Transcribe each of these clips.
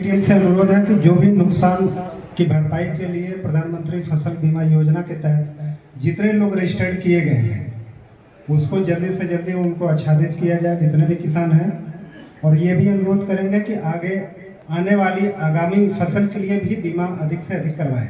इनसे अनुरोध है कि जो भी नुकसान की भरपाई के लिए प्रधानमंत्री फसल बीमा योजना के तहत जितने लोग रजिस्टर्ड किए गए हैं उसको जल्दी से जल्दी उनको आच्छादित किया जाए, जितने भी किसान हैं। और ये भी अनुरोध करेंगे कि आगे आने वाली आगामी फसल के लिए भी बीमा अधिक से अधिक करवाएं।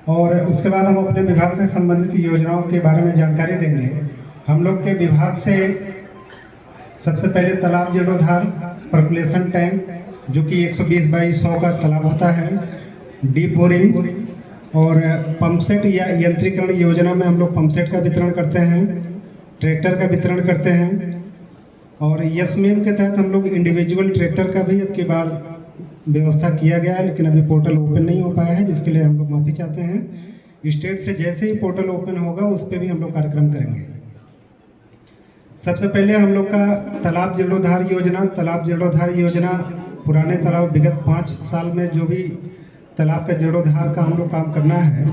और उसके बाद हम अपने विभाग से संबंधित योजनाओं के बारे में जानकारी देंगे। हम लोग के विभाग से सबसे पहले तालाब जीर्णोद्धार, पर्कुलेशन टैंक जो कि 120 बाई 100 का तालाब होता है, डीप बोरिंग और पंपसेट या यंत्रीकरण योजना में हम लोग पंपसेट का वितरण करते हैं, ट्रैक्टर का वितरण करते हैं। और यस-मेम के तहत हम लोग इंडिविजुअल ट्रैक्टर का भी अब की बार व्यवस्था किया गया है, लेकिन अभी पोर्टल ओपन नहीं हो पाया है, जिसके लिए हम लोग माफ़ी चाहते हैं। स्टेट से जैसे ही पोर्टल ओपन होगा उस पर भी हम लोग कार्यक्रम करेंगे। सबसे पहले हम लोग का तालाब जीर्णोद्धार योजना पुराने तालाब विगत 5 साल में जो भी तालाब का जीर्णोद्धार का हम लोग काम करना है,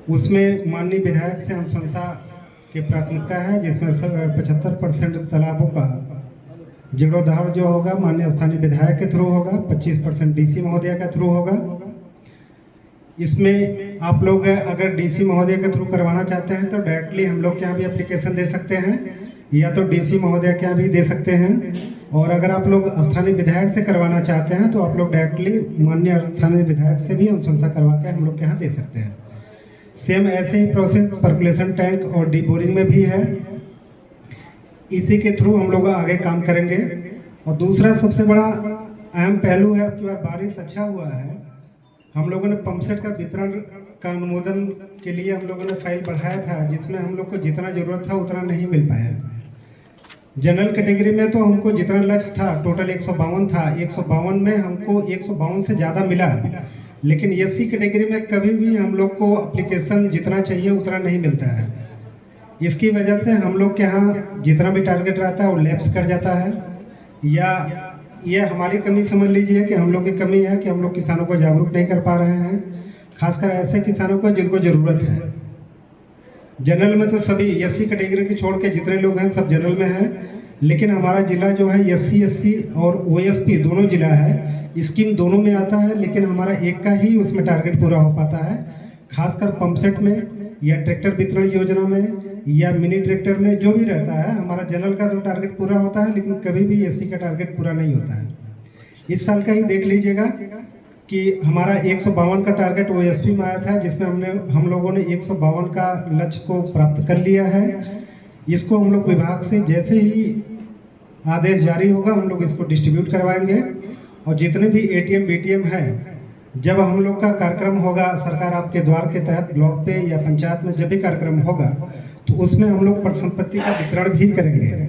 उसमें माननीय विधायक से हम संसा की प्राथमिकता है, जिसमें 75% तालाबों का जीर्णोद्धार जो होगा माननीय स्थानीय विधायक के थ्रू होगा, 25% डीसी महोदय के थ्रू होगा। इसमें आप लोग अगर डीसी महोदय के थ्रू करवाना चाहते हैं तो डायरेक्टली हम लोग के यहाँ भी एप्लीकेशन दे सकते हैं, या तो डीसी महोदय के यहाँ भी दे सकते हैं। और अगर आप लोग स्थानीय विधायक से करवाना चाहते हैं तो आप लोग डायरेक्टली माननीय स्थानीय विधायक से भी अनुशंसा करवा के हम लोग के यहाँ दे सकते हैं। सेम ऐसे ही प्रोसेस पर्कुलेशन टैंक और डीप बोरिंग में भी है, इसी के थ्रू हम लोग आगे काम करेंगे। और दूसरा सबसे बड़ा अहम पहलू है, अब की बार बारिश अच्छा हुआ है, हम लोगों ने पंपसेट का वितरण का अनुमोदन के लिए हम लोगों ने फाइल बढ़ाया था, जिसमें हम लोग को जितना ज़रूरत था उतना नहीं मिल पाया। जनरल कैटेगरी में तो हमको जितना लक्ष्य था टोटल 152 था, 152 में हमको 152 से ज़्यादा मिला, लेकिन एससी कैटेगरी में कभी भी हम लोग को एप्लीकेशन जितना चाहिए उतना नहीं मिलता है। इसकी वजह से हम लोग के यहाँ जितना भी टारगेट रहता है वो लैप्स कर जाता है, या ये हमारी कमी समझ लीजिए कि हम लोग की कमी है कि हम लोग किसानों को जागरूक नहीं कर पा रहे हैं, खासकर ऐसे किसानों को जिनको ज़रूरत है। जनरल में तो सभी एससी कैटेगरी के छोड़ के जितने लोग हैं सब जनरल में हैं, लेकिन हमारा जिला जो है एससी और ओएसपी दोनों जिला है, स्कीम दोनों में आता है, लेकिन हमारा एक का ही उसमें टारगेट पूरा हो पाता है। खासकर पंपसेट में या ट्रैक्टर वितरण योजना में या मिनी ट्रैक्टर में जो भी रहता है, हमारा जनरल का तो टारगेट पूरा होता है, लेकिन कभी भी एससी का टारगेट पूरा नहीं होता है। इस साल का ही देख लीजिएगा कि हमारा 152 का टारगेट ओएसपी में आया था, जिसमें हम लोगों ने 152 का लक्ष्य को प्राप्त कर लिया है। इसको हम लोग विभाग से जैसे ही आदेश जारी होगा हम लोग इसको डिस्ट्रीब्यूट करवाएंगे। और जितने भी एटीएम बीटीएम है, जब हम लोग का कार्यक्रम होगा सरकार आपके द्वार के तहत ब्लॉक पे या पंचायत में जब भी कार्यक्रम होगा तो उसमें हम लोग परिसंपत्ति का वितरण भी करेंगे।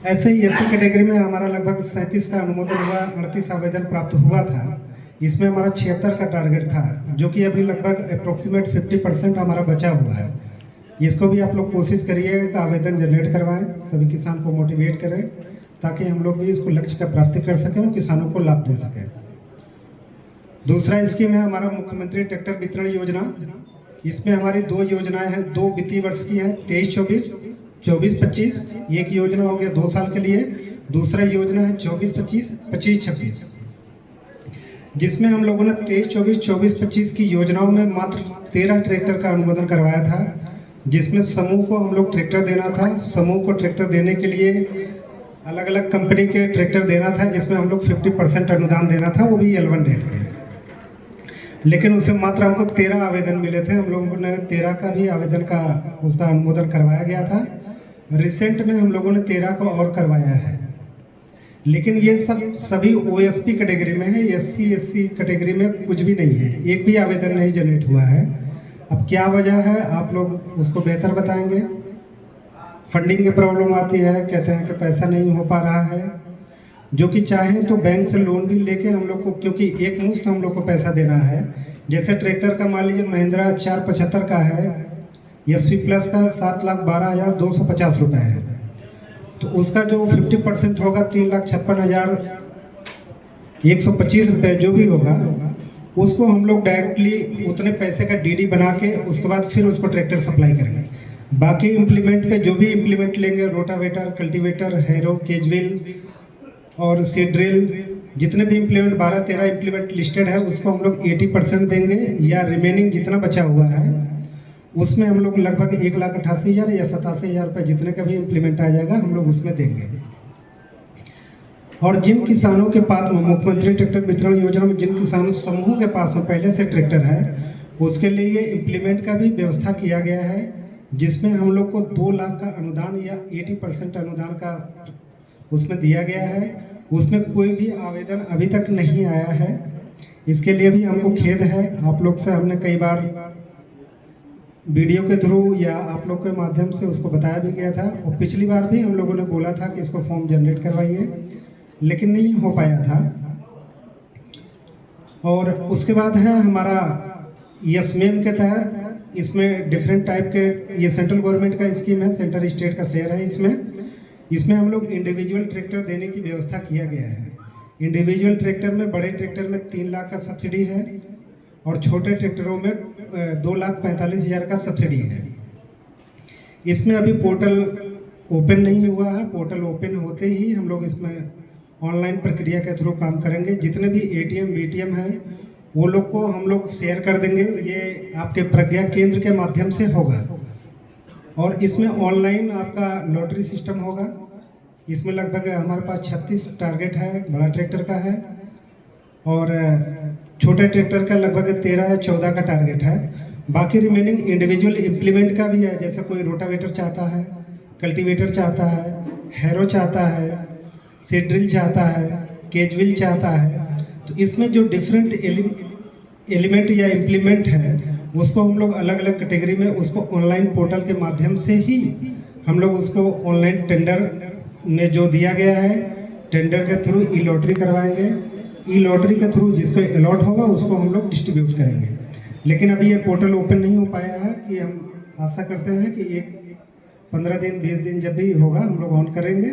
ऐसे ही एससी कैटेगरी में हमारा लगभग 37 का अनुमोदन हुआ, 38 आवेदन प्राप्त हुआ था। इसमें हमारा 76 का टारगेट था, जो कि अभी लगभग अप्रोक्सीमेट 50% हमारा बचा हुआ है। इसको भी आप लोग कोशिश करिए कि आवेदन जनरेट करवाएं, सभी किसान को मोटिवेट करें, ताकि हम लोग भी इसको लक्ष्य का प्राप्ति कर सकें और किसानों को लाभ दे सकें। दूसरा स्कीम है हमारा मुख्यमंत्री ट्रैक्टर वितरण योजना। इसमें हमारी 2 योजनाएं हैं, 2 वित्तीय वर्ष की हैं, 23-24, 24-25। एक योजना हो गया 2 साल के लिए, दूसरा योजना है 24-25, 25-26, जिसमें हम लोगों ने 23-24, 24-25 की योजनाओं में मात्र 13 ट्रैक्टर का अनुमोदन करवाया था, जिसमें समूह को हम लोग ट्रैक्टर देना था। समूह को ट्रैक्टर देने के लिए अलग अलग कंपनी के ट्रैक्टर देना था, जिसमें हम लोग 50% अनुदान देना था, वो भी L1 रेट पे। लेकिन उसमें मात्र हमको 13 आवेदन मिले थे, हम लोगों ने 13 का भी आवेदन का उसका अनुमोदन करवाया गया था। रिसेंट में हम लोगों ने 13 को और करवाया है, लेकिन ये सभी ओएसपी कैटेगरी में है, एससी कैटेगरी में कुछ भी नहीं है, एक भी आवेदन नहीं जनरेट हुआ है। अब क्या वजह है आप लोग उसको बेहतर बताएंगे। फंडिंग की प्रॉब्लम आती है, कहते हैं कि पैसा नहीं हो पा रहा है, जो कि चाहें तो बैंक से लोन भी लेके हम लोग को, क्योंकि एक मुश्त हम लोग को पैसा देना है। जैसे ट्रैक्टर का मान लीजिए महिंद्रा 475 का है, एसपी प्लस का 7,12,250 रुपये है, तो उसका जो 50% होगा 3,56,125 रुपये जो भी होगा, उसको हम लोग डायरेक्टली उतने पैसे का डीडी बना के उसके बाद फिर उसको ट्रैक्टर सप्लाई करेंगे। बाकी इम्प्लीमेंट पे जो भी इम्प्लीमेंट लेंगे, रोटावेटर, कल्टीवेटर, हैरो, केजविल और सीड ड्रिल, जितने भी इम्प्लीमेंट 12-13 इम्प्लीमेंट लिस्टेड है उसको हम लोग 80% देंगे, या रिमेनिंग जितना बचा हुआ है उसमें हम लोग लगभग 1,88,000 या 87,000 रुपये जितने का भी इम्प्लीमेंट आ जाएगा हम लोग उसमें देंगे। और जिन किसानों के पास मुख्यमंत्री ट्रैक्टर वितरण योजना में जिन किसान समूह के पास में पहले से ट्रैक्टर है उसके लिए ये इम्प्लीमेंट का भी व्यवस्था किया गया है, जिसमें हम लोग को 2 लाख का अनुदान या 80% अनुदान का उसमें दिया गया है। उसमें कोई भी आवेदन अभी तक नहीं आया है, इसके लिए भी हमको खेद है। आप लोग से हमने कई बार वीडियो के थ्रू या आप लोग के माध्यम से उसको बताया भी गया था, और पिछली बार भी हम लोगों ने बोला था कि इसको फॉर्म जनरेट करवाइए, लेकिन नहीं हो पाया था। और उसके बाद है हमारा यस मेम के तहत, इसमें डिफरेंट टाइप के, ये सेंट्रल गवर्नमेंट का स्कीम है, सेंटर स्टेट का शेयर है। इसमें हम लोग इंडिविजुअल ट्रैक्टर देने की व्यवस्था किया गया है। इंडिविजुअल ट्रैक्टर में, बड़े ट्रैक्टर में 3 लाख का सब्सिडी है और छोटे ट्रैक्टरों में 2,45,000 का सब्सिडी है। इसमें अभी पोर्टल ओपन नहीं हुआ है, पोर्टल ओपन होते ही हम लोग इसमें ऑनलाइन प्रक्रिया के थ्रू काम करेंगे। जितने भी ATM BTM हैं वो लोग को हम लोग शेयर कर देंगे, ये आपके प्रज्ञा केंद्र के माध्यम से होगा। और इसमें ऑनलाइन आपका लॉटरी सिस्टम होगा। इसमें लगभग हमारे पास 36 टारगेट है, बड़ा ट्रैक्टर का है, और छोटे ट्रैक्टर का लगभग 13 या 14 का टारगेट है। बाकी रिमेनिंग इंडिविजुअल इम्प्लीमेंट का भी है, जैसे कोई रोटावेटर चाहता है, कल्टीवेटर चाहता है, हैरो चाहता है, सीड ड्रिल चाहता है, केजविल चाहता है। तो इसमें जो डिफरेंट एलिमेंट या इम्प्लीमेंट है उसको हम लोग अलग अलग कैटेगरी में उसको ऑनलाइन पोर्टल के माध्यम से ही हम लोग उसको ऑनलाइन टेंडर में जो दिया गया है, टेंडर के थ्रू ई लॉटरी करवाएंगे। ई लॉटरी के थ्रू जिसको अलॉट होगा उसको हम लोग डिस्ट्रीब्यूट करेंगे। लेकिन अभी ये पोर्टल ओपन नहीं हो पाया है, कि हम आशा करते हैं कि 15 दिन 20 दिन जब भी होगा हम लोग ऑन करेंगे,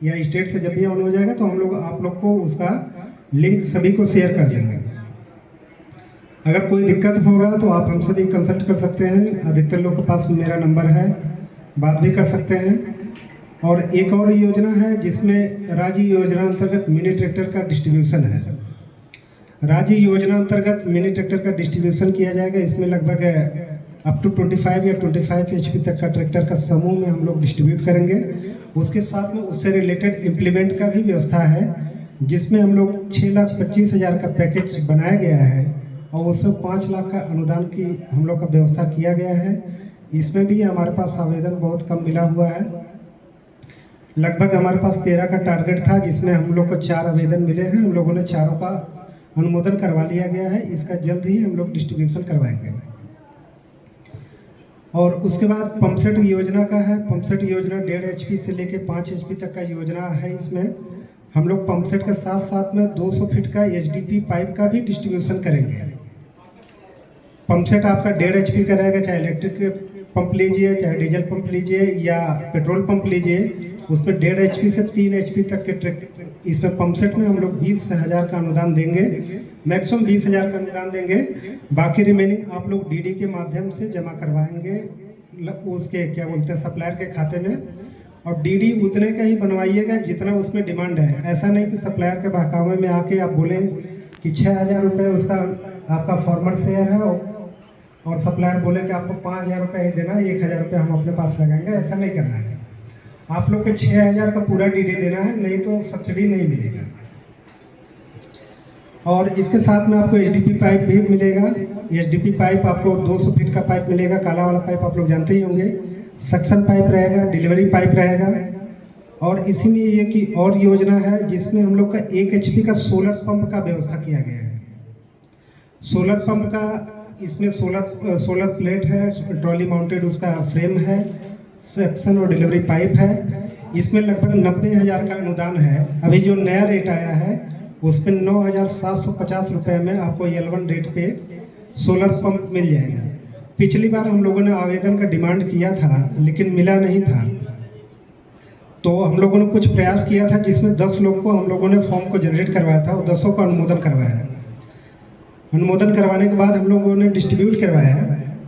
या स्टेट से जब भी ऑन हो जाएगा तो हम लोग आप लोग को उसका लिंक सभी को शेयर कर देंगे। अगर कोई दिक्कत होगा तो आप हमसे भी कंसल्ट कर सकते हैं, अधिकतर लोग के पास मेरा नंबर है, बात भी कर सकते हैं। और एक और योजना है जिसमें राज्य योजना अंतर्गत मिनी ट्रैक्टर का डिस्ट्रीब्यूशन है। राज्य योजना अंतर्गत मिनी ट्रैक्टर का डिस्ट्रीब्यूशन किया जाएगा। इसमें लगभग अप टू 25 या 25 HP तक का ट्रैक्टर का समूह में हम लोग डिस्ट्रीब्यूट करेंगे। उसके साथ में उससे रिलेटेड इम्प्लीमेंट का भी व्यवस्था है, जिसमें हम लोग 6,25,000 का पैकेज बनाया गया है और उसमें 5 लाख का अनुदान की हम लोग का व्यवस्था किया गया है। इसमें भी हमारे पास आवेदन बहुत कम मिला हुआ है। लगभग हमारे पास 13 का टारगेट था, जिसमें हम लोग को 4 आवेदन मिले हैं। हम लोगों ने चारों का अनुमोदन करवा लिया गया है। इसका जल्द ही हम लोग डिस्ट्रीब्यूशन करवाएंगे। और उसके बाद पंपसेट योजना का है। पंपसेट योजना 1.5 HP से लेके 5 HP तक का योजना है। इसमें हम लोग पंपसेट के साथ साथ में 200 फीट का HDP पाइप का भी डिस्ट्रीब्यूशन करेंगे। पंपसेट आपका 1.5 HP का रहेगा, चाहे इलेक्ट्रिक पंप लीजिए, चाहे डीजल पंप लीजिए या पेट्रोल पंप लीजिए। उसमें 1.5 HP से 3 HP तक के ट्रैक्टर, इसमें पंपसेट में हम लोग 20,000 का अनुदान देंगे, मैक्सिमम 20,000 का अनुदान देंगे। बाकी रिमेनिंग आप लोग DD के माध्यम से जमा करवाएंगे, उसके क्या बोलते हैं सप्लायर के खाते में। और DD उतने का ही बनवाइएगा जितना उसमें डिमांड है। ऐसा नहीं कि सप्लायर के बहकावे में आके आप बोलें कि 6,000 रुपये उसका आपका फॉर्मर शेयर है और सप्लायर बोले कि आपको 5,000 रुपये ही देना, 1,000 रुपये हम अपने पास लगाएंगे। ऐसा नहीं करना है। आप लोग के 6,000 का पूरा DD देना है, नहीं तो सब्सिडी नहीं मिलेगा। और इसके साथ में आपको HDP पाइप भी मिलेगा। HDP पाइप आपको 200 फीट का पाइप मिलेगा। काला वाला पाइप आप लोग जानते ही होंगे। सक्शन पाइप रहेगा, डिलीवरी पाइप रहेगा। और इसी में ये कि और योजना है जिसमें हम लोग का 1 HP का सोलर पंप का व्यवस्था किया गया है। सोलर पंप का इसमें सोलर प्लेट है, ट्रॉली माउंटेड उसका फ्रेम है, सेक्शन और डिलीवरी पाइप है। इसमें लगभग 90,000 का अनुदान है। अभी जो नया रेट आया है उस पर 9,750 रुपये में आपको L1 रेट पे सोलर पंप मिल जाएगा। पिछली बार हम लोगों ने आवेदन का डिमांड किया था लेकिन मिला नहीं था, तो हम लोगों ने कुछ प्रयास किया था जिसमें 10 लोग को हम लोगों ने फॉर्म को जनरेट करवाया था और 10 का अनुमोदन करवाया। अनुमोदन करवाने के बाद हम लोगों ने डिस्ट्रीब्यूट करवाया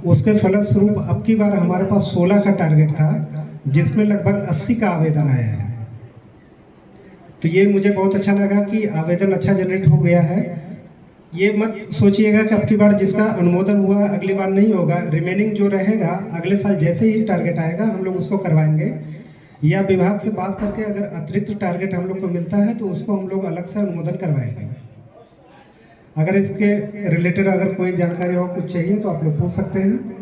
उसके फलस्वरूप अब की बार हमारे पास 16 का टारगेट था, जिसमें लगभग 80 का आवेदन आया है। तो ये मुझे बहुत अच्छा लगा कि आवेदन अच्छा जनरेट हो गया है। ये मत सोचिएगा कि अब की बार जिसका अनुमोदन हुआ अगली बार नहीं होगा, रिमेनिंग जो रहेगा अगले साल जैसे ही टारगेट आएगा हम लोग उसको करवाएंगे, या विभाग से बात करके अगर अतिरिक्त टारगेट हम लोग को मिलता है तो उसको हम लोग अलग से अनुमोदन करवाएंगे। अगर इसके रिलेटेड अगर कोई जानकारी और कुछ चाहिए तो आप लोग पूछ सकते हैं।